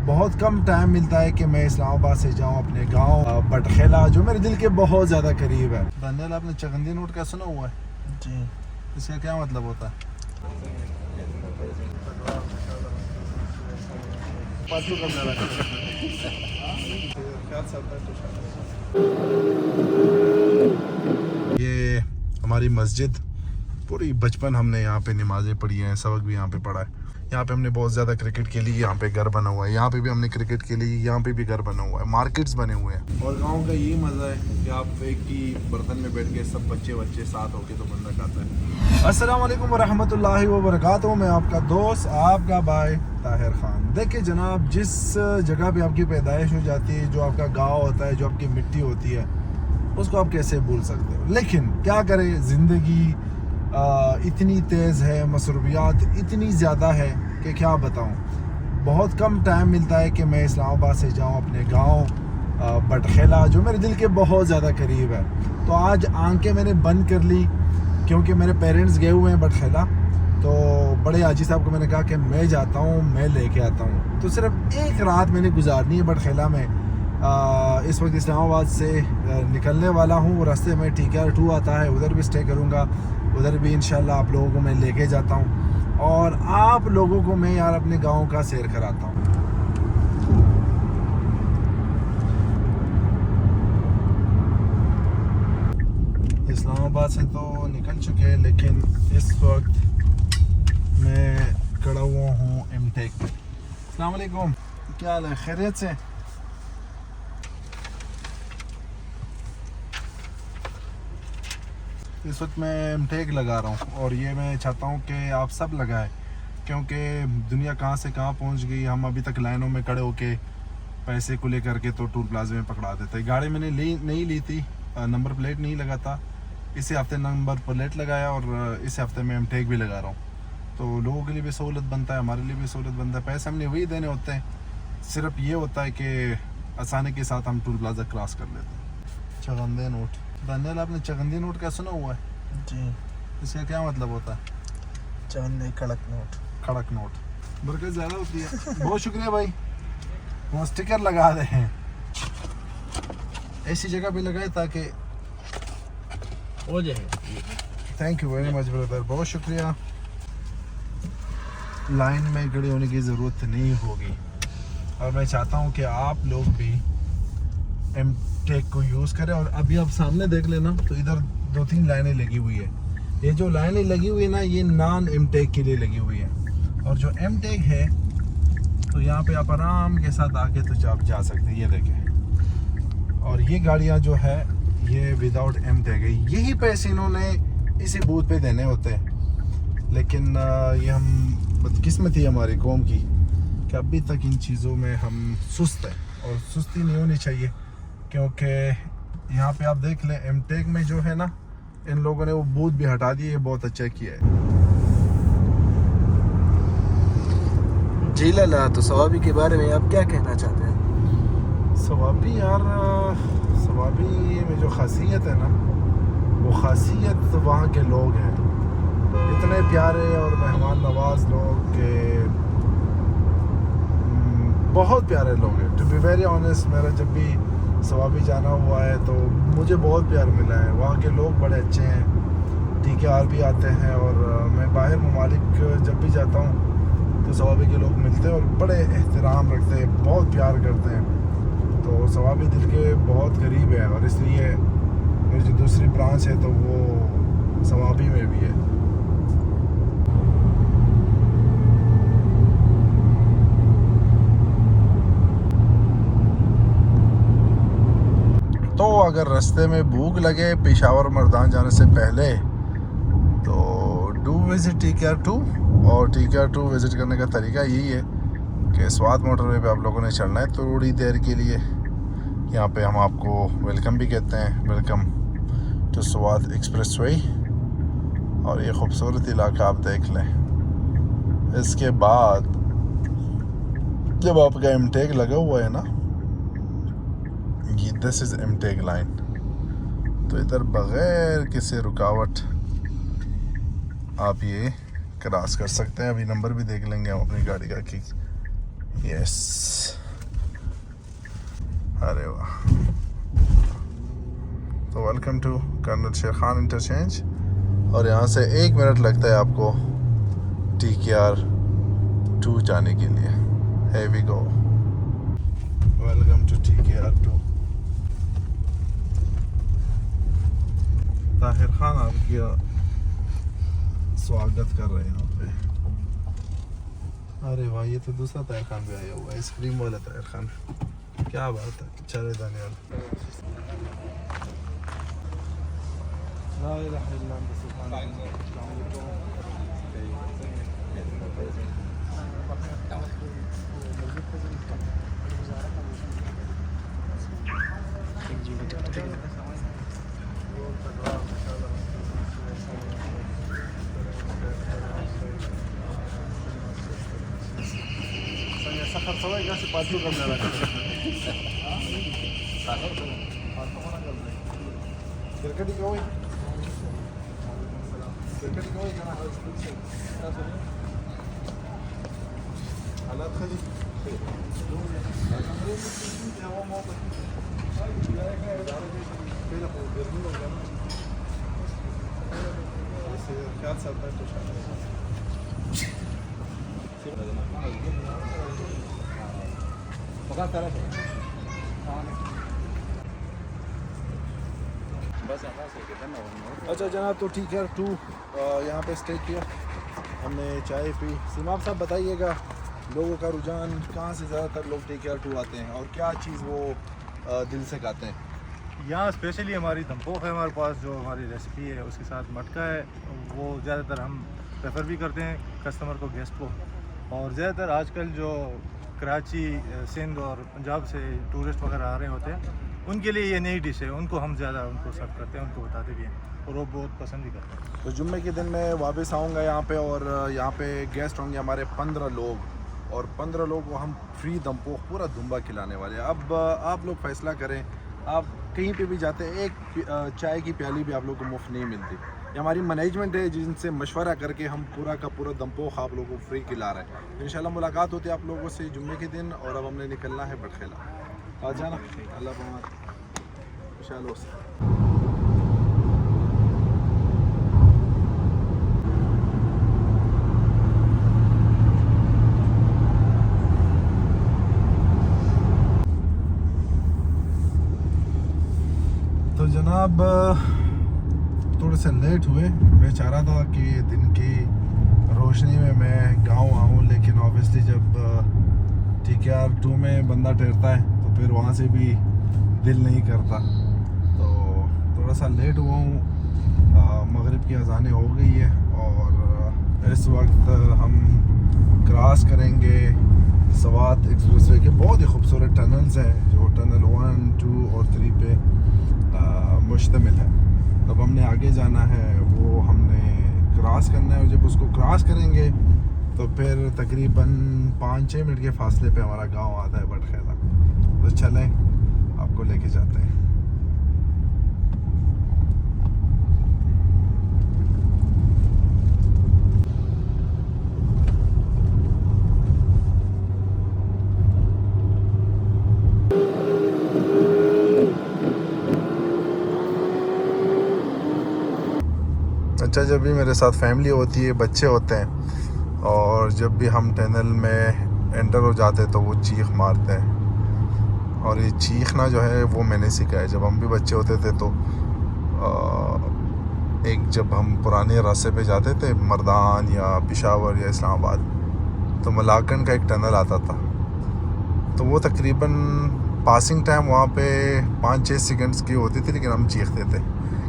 बहुत कम टाइम मिलता है कि मैं इस्लामाबाद से जाऊं अपने गांव बटखेला, जो मेरे दिल के बहुत ज़्यादा करीब है। दानियल, आपने चगंदी नोट का सुना हुआ है? जी। इसका क्या मतलब होता है? ये हमारी मस्जिद, पूरी बचपन हमने यहाँ पे नमाज़ें पढ़ी हैं, सबक भी यहाँ पे पढ़ा है। यहाँ पे हमने बहुत ज़्यादा क्रिकेट खेली, यहाँ पे घर बना हुआ है। यहाँ पे भी हमने क्रिकेट खेली, यहाँ पे भी घर बना हुआ है, मार्केट्स बने हुए हैं। और गांव का यही मज़ा है कि आप एक ही बर्तन में बैठ के सब बच्चे साथ होके तो बंदा खाता है। अस्सलाम वालेकुम रहमतुल्लाहि व बरकातहू। मैं आपका दोस्त, आपका भाई ताहिर खान। देखिए जनाब, जिस जगह पे आपकी पैदाइश हो जाती है, जो आपका गाँव होता है, जो आपकी मिट्टी होती है, उसको आप कैसे भूल सकते हो। लेकिन क्या करें, ज़िंदगी इतनी तेज़ है, मसरूफियात इतनी ज़्यादा है कि क्या बताऊं। बहुत कम टाइम मिलता है कि मैं इस्लामाबाद से जाऊं अपने गांव बटखेला, जो मेरे दिल के बहुत ज़्यादा करीब है। तो आज आंखें मैंने बंद कर ली, क्योंकि मेरे पेरेंट्स गए हुए हैं बटखेला। तो बड़े हाजी साहब को मैंने कहा कि मैं जाता हूँ, मैं लेके आता हूँ। तो सिर्फ एक रात मैंने गुजारनी है बटखेला में। इस वक्त इस्लामाबाद से निकलने वाला हूँ। रास्ते में TKR2 आता है, उधर भी स्टे करूँगा। उधर भी इंशाल्लाह आप लोगों को मैं लेके जाता हूँ और आप लोगों को मैं यार अपने गांव का सैर कराता हूँ। इस्लामाबाद से तो निकल चुके हैं, लेकिन इस वक्त मैं खड़ा हुआ हूँ एमटेक पे। अस्सलाम वालेकुम, क्या हाल है? खैरियत से? इस वक्त मैं एमटेक लगा रहा हूँ और ये मैं चाहता हूँ कि आप सब लगाएं, क्योंकि दुनिया कहाँ से कहाँ पहुँच गई। हम अभी तक लाइनों में खड़े होके पैसे को लेकर के तो टूल प्लाजा में पकड़ा देते। गाड़ी मैंने नहीं ली थी, नंबर प्लेट नहीं लगा था। इसी हफ्ते नंबर प्लेट लगाया और इस हफ्ते में एमटेक भी लगा रहा हूँ। तो लोगों के लिए भी सहूलत बनता है, हमारे लिए भी सहूलत बनता है। पैसे हमने वही देने होते हैं, सिर्फ ये होता है कि आसानी के साथ हम टूल प्लाजा क्रॉस कर लेते हैं। चगंदे नोट, दानियल, आपने चगंदी नोट का सुना हुआ है? जी। इसका क्या मतलब होता है? चंदे कड़क नोट। कड़क नोट, बरकत ज़्यादा होती है। बहुत शुक्रिया भाई, वो स्टिकर लगा रहे हैं। ऐसी जगह पे लगाए ताकि हो जाए। Thank you very much brother, बहुत शुक्रिया। लाइन में खड़े होने की ज़रूरत नहीं होगी और मैं चाहता हूँ कि आप लोग भी एमटेक को यूज़ करें। और अभी आप सामने देख लेना, तो इधर 2-3 लाइनें लगी हुई है। ये जो लाइनें लगी हुई है ना, ये नॉन एमटेक के लिए लगी हुई है। और जो एमटेक है, तो यहाँ पे आप आराम के साथ आके तो आप जा सकते हैं। ये देखें, और ये गाड़ियाँ जो है ये विदाउट एमटेक है। यही पैसे इन्होंने इसी बूथ पे देने होते हैं। लेकिन ये हम बदकिस्मती है हमारी कौम की कि अभी तक इन चीज़ों में हम सुस्त हैं, और सुस्ती नहीं होनी चाहिए। क्योंकि यहाँ पे आप देख लें, एमटेक में जो है ना, इन लोगों ने वो बूथ भी हटा दिए, ये बहुत अच्छा किया है। जी लाला, तो सवाबी के बारे में आप क्या कहना चाहते हैं? सवाबी यार, सवाबी में जो खासियत है ना, वो खासियत वहाँ के लोग हैं। इतने प्यारे और मेहमान नवाज लोग के, बहुत प्यारे लोग हैं। टू बी वेरी ऑनेस्ट, मेरा जब भी सवाबी जाना हुआ है तो मुझे बहुत प्यार मिला है। वहाँ के लोग बड़े अच्छे हैं, TKR भी आते हैं। और मैं बाहर ममालिक जब भी जाता हूँ तो सवाबी के लोग मिलते हैं और बड़े एहतराम रखते हैं, बहुत प्यार करते हैं। तो सवाबी दिल के बहुत करीब है, और इसलिए मेरी जो दूसरी ब्रांच है तो वो सवाबी में भी है। तो अगर रास्ते में भूख लगे पेशावर मर्दान जाने से पहले, तो डू विज़िट TKR2। और TKR2 विज़िट करने का तरीका यही है कि स्वात मोटरवे पे आप लोगों ने चढ़ना है थोड़ी देर के लिए। यहाँ पे हम आपको वेलकम भी कहते हैं, वेलकम टू स्वात एक्सप्रेसवे। और ये खूबसूरत इलाका आप देख लें। इसके बाद जब आपका एमटेक लगा हुआ है ना, ये दिस इज़ एमटेक लाइन, तो इधर बग़ैर किसी रुकावट आप ये क्रॉस कर सकते हैं। अभी नंबर भी देख लेंगे हम अपनी गाड़ी का कि यस, अरे वाह। तो वेलकम टू कर्नल शेर खान इंटरचेंज, और यहाँ से 1 मिनट लगता है आपको TKR2 जाने के लिए। Here we go, welcome to TKR2। Tahir Khan आपका स्वागत कर रहे हैं यहाँ पे। अरे वाह, ये तो दूसरा ताहिर खान भी आया हुआ है, आइसक्रीम वाला ताहिर खान। क्या बात है, चले दानियाल। अच्छा जनाब, तो TKR2 यहाँ पे स्टे किया, हमने चाय पी। सिमाब साहब बताइएगा, लोगों का रुझान कहाँ से ज़्यादातर लोग TKR2 आते हैं और क्या चीज़ वो दिल से खाते हैं? यहाँ स्पेशली हमारी दमपोख है हमारे पास, जो हमारी रेसिपी है, उसके साथ मटका है, वो ज़्यादातर हम प्रेफर भी करते हैं कस्टमर को, गेस्ट को। और ज़्यादातर आजकल जो कराची, सिंध और पंजाब से टूरिस्ट वगैरह आ रहे होते हैं, उनके लिए ये नई डिश है, उनको हम ज़्यादा उनको सर्व करते हैं, उनको बताते भी हैं और वो बहुत पसंद भी करते हैं। तो जुम्मे के दिन मैं वापस आऊँगा यहाँ पे, और यहाँ पे गेस्ट होंगे हमारे 15 लोग, और 15 लोग को हम फ्री दमपोख पूरा दुम्बा खिलाने वाले हैं। अब आप लोग फैसला करें, आप कहीं पे भी जाते हैं, एक चाय की प्याली भी आप लोग को मुफ्त नहीं मिलती। ये हमारी मैनेजमेंट है जिनसे मशवरा करके हम पूरा का पूरा दमपोख आप लोगों को फ्री खिला रहे हैं। इंशाल्लाह मुलाकात होती है आप लोगों से जुम्मे के दिन, और अब हमने निकलना है बटखेला। आ जाना, अल्लाह इंशाल्लाह। तो जनाब थोड़े से लेट हुए, मैं चाह रहा था कि दिन की रोशनी में मैं गांव आऊँ, लेकिन ऑब्वियसली जब TKR2 में बंदा ठहरता है तो फिर वहाँ से भी दिल नहीं करता, तो थोड़ा सा लेट हुआ हूँ। मगरिब की अज़ानें हो गई है और इस वक्त हम क्रॉस करेंगे सवात एक्सप्रेसवे के बहुत ही खूबसूरत टनल्स हैं, जो टनल 1, 2 और 3 पे मुश्तमिल है। तब हमने आगे जाना है, वो हमने क्रॉस करना है, और जब उसको क्रॉस करेंगे तो फिर तकरीबन 5-6 मिनट के फासले पे हमारा गांव आता है बटखेला। तो चलें, आपको लेके जाते हैं। अच्छा, जब भी मेरे साथ फैमिली होती है, बच्चे होते हैं, और जब भी हम टनल में एंटर हो जाते हैं तो वो चीख मारते हैं, और ये चीखना जो है वो मैंने सीखा है। जब हम भी बच्चे होते थे तो जब हम पुराने रास्ते पे जाते थे, मर्दान या पेशावर या इस्लामाबाद, तो मलाकन का एक टनल आता था, तो वो तकरीबन पासिंग टाइम वहाँ पे 5-6 सेकंड्स की होती थी, लेकिन हम चीखते थे।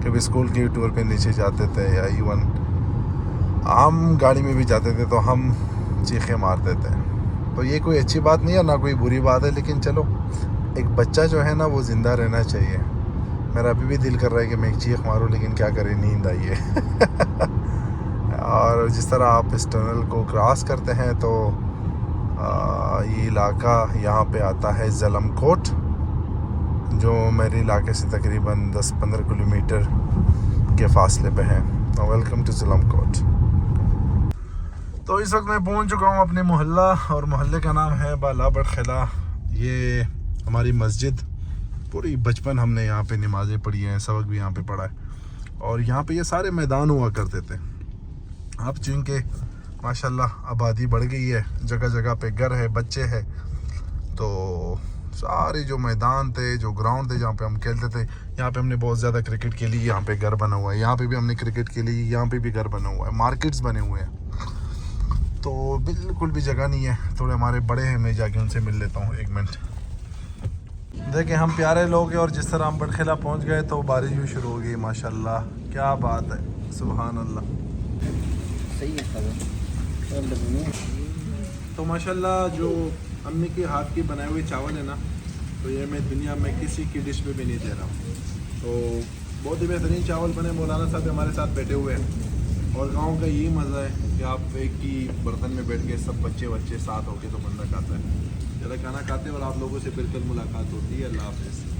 कभी स्कूल की टूर पे नीचे जाते थे या इवन आम गाड़ी में भी जाते थे तो हम चीखें मारते थे। तो ये कोई अच्छी बात नहीं है ना कोई बुरी बात है, लेकिन चलो, एक बच्चा जो है ना वो ज़िंदा रहना चाहिए। मेरा अभी भी दिल कर रहा है कि मैं एक चीख मारूं, लेकिन क्या करें, नींद आई है। और जिस तरह आप इस टनल को क्रॉस करते हैं तो ये इलाका यहाँ पे आता है ज़लमकोट, जो मेरे इलाके से तकरीबन 10-15 किलोमीटर के फासले पे है। Welcome to Zalamkot. तो इस वक्त मैं पहुंच चुका हूं अपने मोहल्ला, और मोहल्ले का नाम है बाला बड़खला। ये हमारी मस्जिद, पूरी बचपन हमने यहाँ पे नमाज़ें पढ़ी हैं, सबक भी यहाँ पे पढ़ा है। और यहाँ पे ये सारे मैदान हुआ करते थे। अब चूँकि माशाल्लाह आबादी बढ़ गई है, जगह जगह पे घर है, बच्चे हैं, तो सारे जो मैदान थे, जो ग्राउंड थे जहाँ पे हम खेलते थे, यहाँ पे हमने बहुत ज़्यादा क्रिकेट के लिए यहाँ पे घर बना हुआ है। यहाँ पे भी हमने क्रिकेट के लिए यहाँ पे भी घर बना हुआ है, मार्केट्स बने हुए हैं। तो बिल्कुल भी जगह नहीं है। थोड़े हमारे बड़े हैं, मैं जाके उनसे मिल लेता हूँ, एक मिनट। देखें हम प्यारे लोग हैं, और जिस तरह हम बड़खेला पहुँच गए तो बारिश भी शुरू हो गई। माशाल्लाह क्या बात है, सुभान अल्लाह। सही है सब। तो माशाल्लाह जो अम्मी के हाथ की बनाए हुए चावल है ना, तो ये मैं दुनिया में किसी की डिश में भी नहीं दे रहा हूँ। तो बहुत ही बेहतरीन चावल बने। मौलाना साहब हमारे साथ बैठे हुए हैं, और गांव का यही मज़ा है कि आप एक ही बर्तन में बैठ के सब बच्चे साथ होके तो बंदा खाता है। ज़रा खाना खाते हैं और आप लोगों से बिल्कुल मुलाकात होती है। अल्लाह हाफ़िज़।